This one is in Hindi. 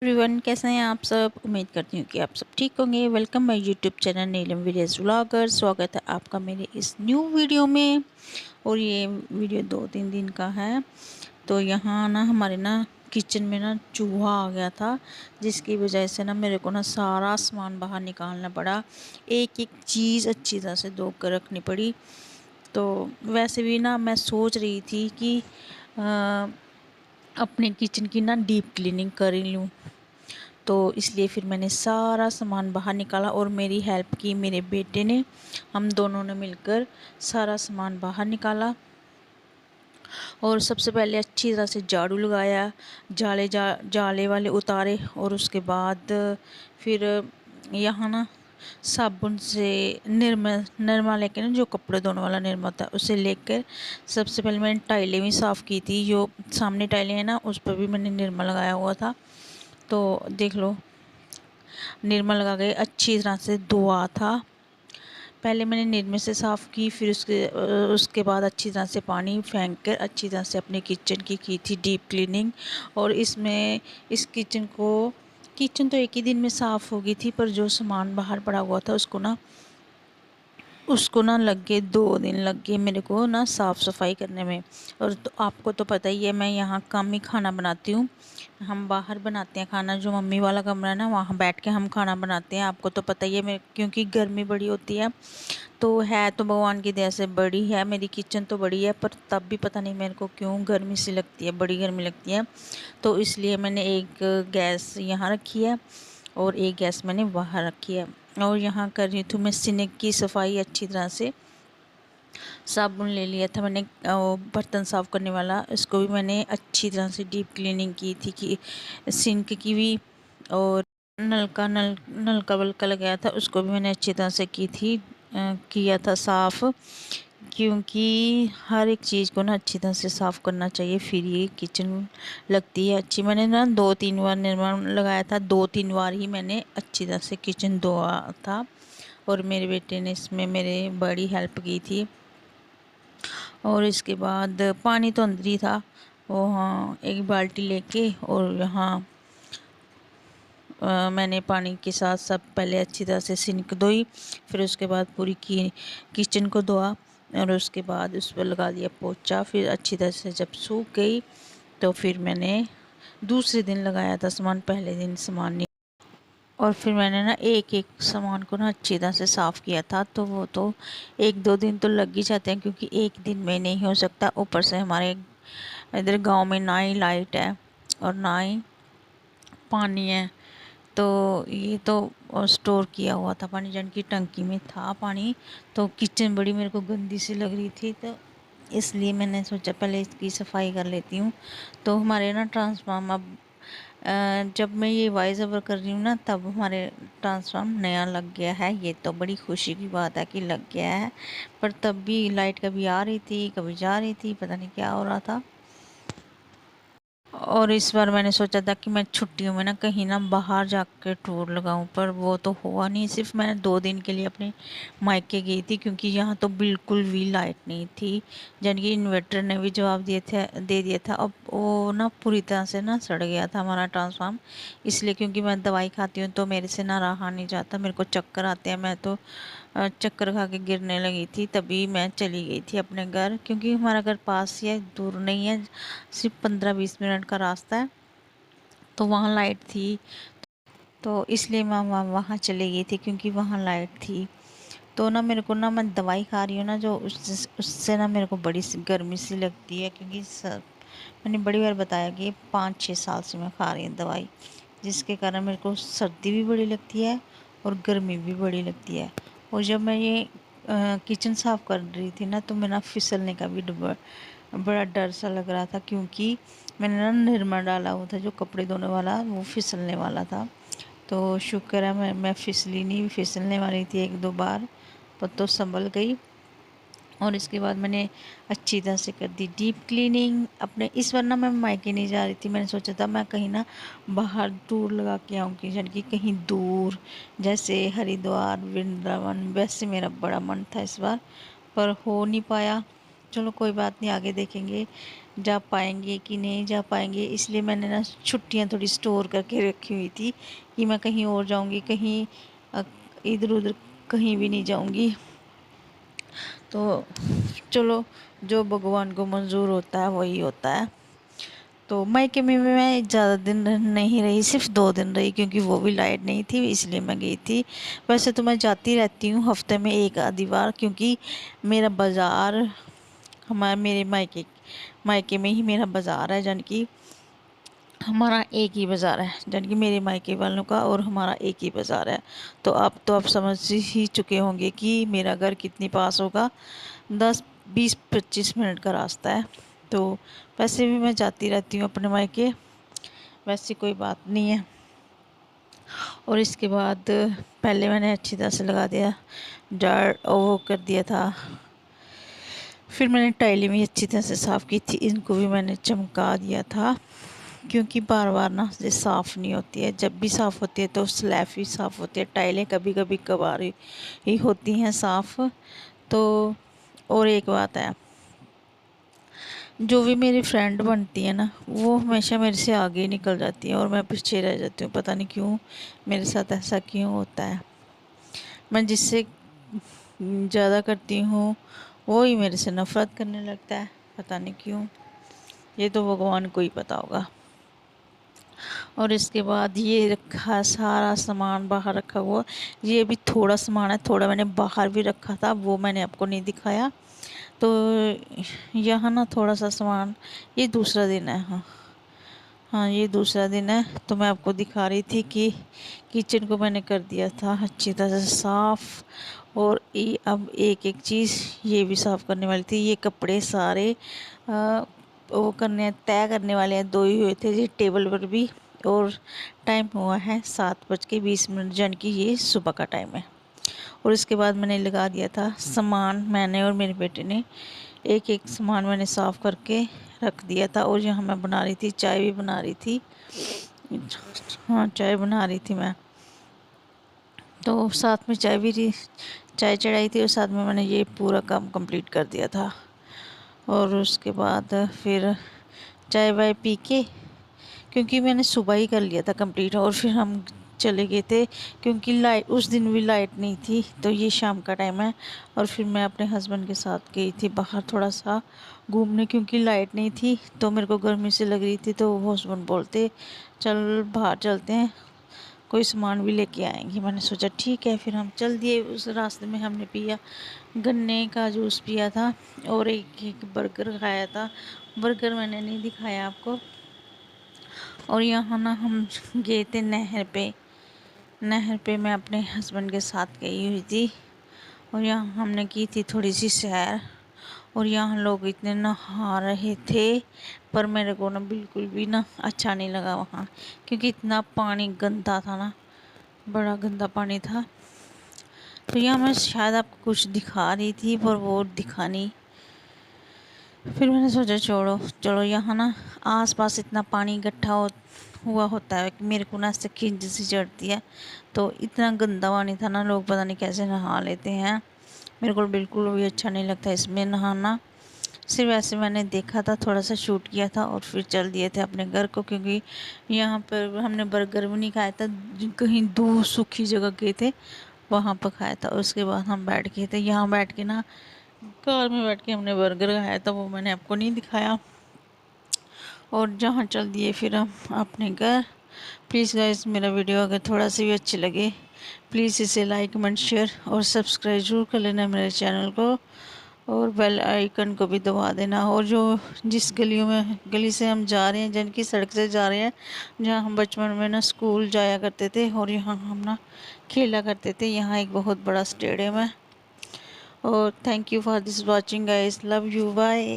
एवरीवन, कैसे हैं आप सब। उम्मीद करती हूँ कि आप सब ठीक होंगे। Welcome my YouTube channel Neelam village vlogger. स्वागत है आपका मेरे इस न्यू वीडियो में। और ये वीडियो 2-3 दिन का है। तो यहाँ ना हमारे ना किचन में ना चूहा आ गया था, जिसकी वजह से ना मेरे को ना सारा सामान बाहर निकालना पड़ा। एक एक चीज़ अच्छी तरह से धो कर रखनी पड़ी। तो वैसे भी ना मैं सोच रही थी कि अपने किचन की ना डीप क्लीनिंग कर ही लूँ। तो इसलिए फिर मैंने सारा सामान बाहर निकाला और मेरी हेल्प की मेरे बेटे ने। हम दोनों ने मिलकर सारा सामान बाहर निकाला और सबसे पहले अच्छी तरह से झाड़ू लगाया, जाले वाले उतारे। और उसके बाद फिर यहाँ ना साबुन से निरमा लेकर ना, जो कपड़े धोने वाला निरमा था उसे लेकर सबसे पहले मैंने टाइलें भी साफ़ की थी। जो सामने टाइलें हैं ना, उस पर भी मैंने निरमा लगाया हुआ था। तो देख लो, निरमा लगा के अच्छी तरह से धोआ था। पहले मैंने निरमे से साफ़ की, फिर उसके बाद अच्छी तरह से पानी फेंक कर अच्छी तरह से अपने किचन की थी डीप क्लीनिंग। और इसमें इस किचन तो एक ही दिन में साफ़ हो गई थी, पर जो सामान बाहर पड़ा हुआ था उसको ना लग गए 2 दिन लग गए मेरे को ना साफ़ सफाई करने में। और तो आपको तो पता ही है, मैं यहाँ कम ही खाना बनाती हूँ। हम बाहर बनाते हैं खाना, जो मम्मी वाला कमरा है ना, वहाँ बैठ के हम खाना बनाते हैं। आपको तो पता ही है मेरे, क्योंकि गर्मी बड़ी होती है। तो है तो भगवान की दया से बड़ी है मेरी किचन, तो बड़ी है, पर तब भी पता नहीं मेरे को क्यों गर्मी सी लगती है, बड़ी गर्मी लगती है। तो इसलिए मैंने एक गैस यहाँ रखी है और एक गैस मैंने बाहर रखी है। और यहाँ कर रही थी मैं सिंक की सफाई अच्छी तरह से। साबुन ले लिया था मैंने, बर्तन साफ़ करने वाला, इसको भी मैंने अच्छी तरह से डीप क्लीनिंग की थी कि सिंक की भी। और नलका वलका लगाया था, उसको भी मैंने अच्छी तरह से की थी, किया था साफ़। क्योंकि हर एक चीज़ को ना अच्छी तरह से साफ़ करना चाहिए, फिर ये किचन लगती है अच्छी। मैंने ना 2-3 बार निर्माण लगाया था, 2-3 बार ही मैंने अच्छी तरह से किचन धोआ था। और मेरे बेटे ने इसमें मेरे बड़ी हेल्प की थी। और इसके बाद पानी तो अंदर ही था, वो हाँ एक बाल्टी लेके, और यहाँ मैंने पानी के साथ सब पहले अच्छी तरह से सिंक धोई। फिर उसके बाद पूरी किचन को धोआ और उसके बाद उस पर लगा दिया पोंछा। फिर अच्छी तरह से जब सूख गई तो फिर मैंने दूसरे दिन लगाया था सामान, पहले दिन सामान नहीं। और फिर मैंने ना एक एक सामान को ना अच्छी तरह से साफ़ किया था। तो वो तो 1-2 दिन तो लग ही जाते हैं, क्योंकि एक दिन में नहीं हो सकता। ऊपर से हमारे इधर गांव में ना ही लाइट है और ना ही पानी है। तो ये तो स्टोर किया हुआ था पानी, जन की टंकी में था पानी। तो किचन बड़ी मेरे को गंदी सी लग रही थी, तो इसलिए मैंने सोचा पहले इसकी सफाई कर लेती हूँ। तो हमारे ना ट्रांसफार्मर, जब मैं ये वॉइस ओवर कर रही हूँ ना, तब हमारे ट्रांसफार्म नया लग गया है। ये तो बड़ी खुशी की बात है कि लग गया है, पर तब भी लाइट कभी आ रही थी कभी जा रही थी, पता नहीं क्या हो रहा था। और इस बार मैंने सोचा था कि मैं छुट्टियों में ना कहीं ना बाहर जाकर टूर लगाऊं, पर वो तो हुआ नहीं। सिर्फ मैं 2 दिन के लिए अपने मायके गई थी, क्योंकि यहाँ तो बिल्कुल भी लाइट नहीं थी। यानी कि इन्वर्टर ने भी जवाब दे दिया था। अब वो ना पूरी तरह से ना सड़ गया था हमारा ट्रांसफार्म। इसलिए क्योंकि मैं दवाई खाती हूँ तो मेरे से ना रहा नहीं जाता, मेरे को चक्कर आते हैं। मैं तो चक्कर खा के गिरने लगी थी, तभी मैं चली गई थी अपने घर। क्योंकि हमारा घर पास ही है, दूर नहीं है, सिर्फ 15-20 मिनट का रास्ता है। तो वहाँ लाइट थी, तो इसलिए मैं वहाँ चली गई थी, क्योंकि वहाँ लाइट थी। तो ना मेरे को ना, मैं दवाई खा रही हूँ ना, जो उससे ना मेरे को बड़ी सी गर्मी सी लगती है। क्योंकि मैंने बड़ी बार बताया कि 5-6 साल से मैं खा रही हूँ दवाई, जिसके कारण मेरे को सर्दी भी बड़ी लगती है और गर्मी भी बड़ी लगती है। और जब मैं ये किचन साफ़ कर रही थी ना, तो मेरा फिसलने का भी बड़ा डर सा लग रहा था, क्योंकि मैंने ना निरमा डाला हुआ था, जो कपड़े धोने वाला, वो फिसलने वाला था। तो शुक्र है मैं फिसली नहीं, फिसलने वाली थी 1-2 बार, पर तो संभल गई। और इसके बाद मैंने अच्छी तरह से कर दी डीप क्लीनिंग अपने। इस बार ना मैं मायके नहीं जा रही थी, मैंने सोचा था मैं कहीं ना बाहर दूर लगा के आऊँगी, यानी कि कहीं दूर, जैसे हरिद्वार, वृंदावन। वैसे मेरा बड़ा मन था इस बार, पर हो नहीं पाया। चलो कोई बात नहीं, आगे देखेंगे। जा पाएंगे कि नहीं जा पाएंगे, इसलिए मैंने ना छुट्टियां थोड़ी स्टोर करके रखी हुई थी कि मैं कहीं और जाऊंगी, कहीं इधर उधर कहीं भी नहीं जाऊंगी। तो चलो, जो भगवान को मंजूर होता है वही होता है। तो मायके में भी मैं ज़्यादा दिन नहीं रही, सिर्फ 2 दिन रही, क्योंकि वो भी लाइट नहीं थी, इसलिए मैं गई थी। वैसे तो मैं जाती रहती हूँ हफ्ते में एक आधी बार, क्योंकि मेरा बाज़ार मेरे मायके मायके में ही मेरा बाज़ार है, यानी कि हमारा एक ही बाज़ार है, यानी कि मेरे मायके वालों का और हमारा एक ही बाज़ार है। तो आप समझ ही चुके होंगे कि मेरा घर कितनी पास होगा, 10-20-25 मिनट का रास्ता है। तो वैसे भी मैं जाती रहती हूँ अपने मायके, वैसी कोई बात नहीं है। और इसके बाद पहले मैंने अच्छी तरह से लगा दिया डार, वो कर दिया था। फिर मैंने टाइलें भी अच्छी तरह से साफ़ की थी, इनको भी मैंने चमका दिया था, क्योंकि बार बार ना ये साफ़ नहीं होती है। जब भी साफ़ होती है तो स्लैब ही साफ़ होती है, टाइलें कभी कभी कभार ही होती हैं साफ़। तो और एक बात है, जो भी मेरी फ्रेंड बनती है ना, वो हमेशा मेरे से आगे ही निकल जाती है और मैं पीछे रह जाती हूँ। पता नहीं क्यों मेरे साथ ऐसा क्यों होता है। मैं जिससे ज़्यादा करती हूँ वो ही मेरे से नफ़रत करने लगता है, पता नहीं क्यों। ये तो भगवान को ही पता होगा। और इसके बाद ये रखा सारा सामान बाहर रखा हुआ, ये भी थोड़ा सामान है, थोड़ा मैंने बाहर भी रखा था, वो मैंने आपको नहीं दिखाया। तो यहाँ ना थोड़ा सा सामान, ये दूसरा दिन है। हाँ हाँ, ये दूसरा दिन है। तो मैं आपको दिखा रही थी कि किचन को मैंने कर दिया था अच्छी तरह से साफ़। और ये अब एक एक चीज़ ये भी साफ़ करने वाली थी। ये कपड़े सारे वो तय करने वाले हैं, दो ही हुए थे ये टेबल पर भी। और टाइम हुआ है 7:20, यानी कि ये सुबह का टाइम है। और इसके बाद मैंने लगा दिया था सामान, मैंने और मेरे बेटे ने एक एक सामान मैंने साफ़ करके रख दिया था। और यहाँ मैं बना रही थी, चाय भी बना रही थी। हाँ, चाय बना रही थी मैं, तो साथ में चाय चढ़ाई थी और साथ में मैंने ये पूरा काम कंप्लीट कर दिया था। और उसके बाद फिर चाय वाय पी के, क्योंकि मैंने सुबह ही कर लिया था कंप्लीट, और फिर हम चले गए थे, क्योंकि लाइट उस दिन भी लाइट नहीं थी। तो ये शाम का टाइम है। और फिर मैं अपने हस्बैंड के साथ गई थी बाहर थोड़ा सा घूमने, क्योंकि लाइट नहीं थी तो मेरे को गर्मी से लग रही थी। तो वो हस्बैंड बोलते चल बाहर चलते हैं, कोई सामान भी लेके आएंगी। मैंने सोचा ठीक है, फिर हम चल दिए। उस रास्ते में हमने पिया गन्ने का जूस पिया था और एक बर्गर खाया था। बर्गर मैंने नहीं दिखाया आपको। और यहाँ ना हम गए थे नहर पे मैं अपने हस्बैंड के साथ गई हुई थी। और यहाँ हमने की थी थोड़ी सी सैर। और यहाँ लोग इतने नहा रहे थे, पर मेरे को ना बिल्कुल भी ना अच्छा नहीं लगा वहाँ, क्योंकि इतना पानी गंदा था ना, बड़ा गंदा पानी था। तो यहाँ मैं शायद आपको कुछ दिखा रही थी पर वो दिखा नहीं। फिर मैंने सोचा छोड़ो, चलो यहाँ ना आसपास इतना पानी इकट्ठा हुआ होता है कि मेरे को ना ऐसे खिंच सी चढ़ती है। तो इतना गंदा पानी था ना, लोग पता नहीं कैसे नहा लेते हैं। मेरे को बिल्कुल भी अच्छा नहीं लगता इसमें नहाना। सिर्फ ऐसे मैंने देखा था, थोड़ा सा शूट किया था और फिर चल दिए थे अपने घर को, क्योंकि यहाँ पर हमने बर्गर भी नहीं खाया था, कहीं दूर सूखी जगह गए थे वहाँ पर खाया था। और उसके बाद हम बैठ गए थे, यहाँ बैठ के ना कार में बैठ के हमने बर्गर खाया था, वो मैंने आपको नहीं दिखाया। और जहाँ चल दिए फिर हम अपने घर। प्लीज़ गाइस, मेरा वीडियो अगर थोड़ा सा भी अच्छे लगे प्लीज़ इसे लाइक कमेंट शेयर और सब्सक्राइब जरूर कर लेना मेरे चैनल को, और बेल आइकन को भी दबा देना। और जिस गली से हम जा रहे हैं, जिनकी सड़क से जा रहे हैं, जहाँ हम बचपन में ना स्कूल जाया करते थे और यहाँ हम ना खेला करते थे, यहाँ एक बहुत बड़ा स्टेडियम है। और thank you for this watching guys, love you, bye.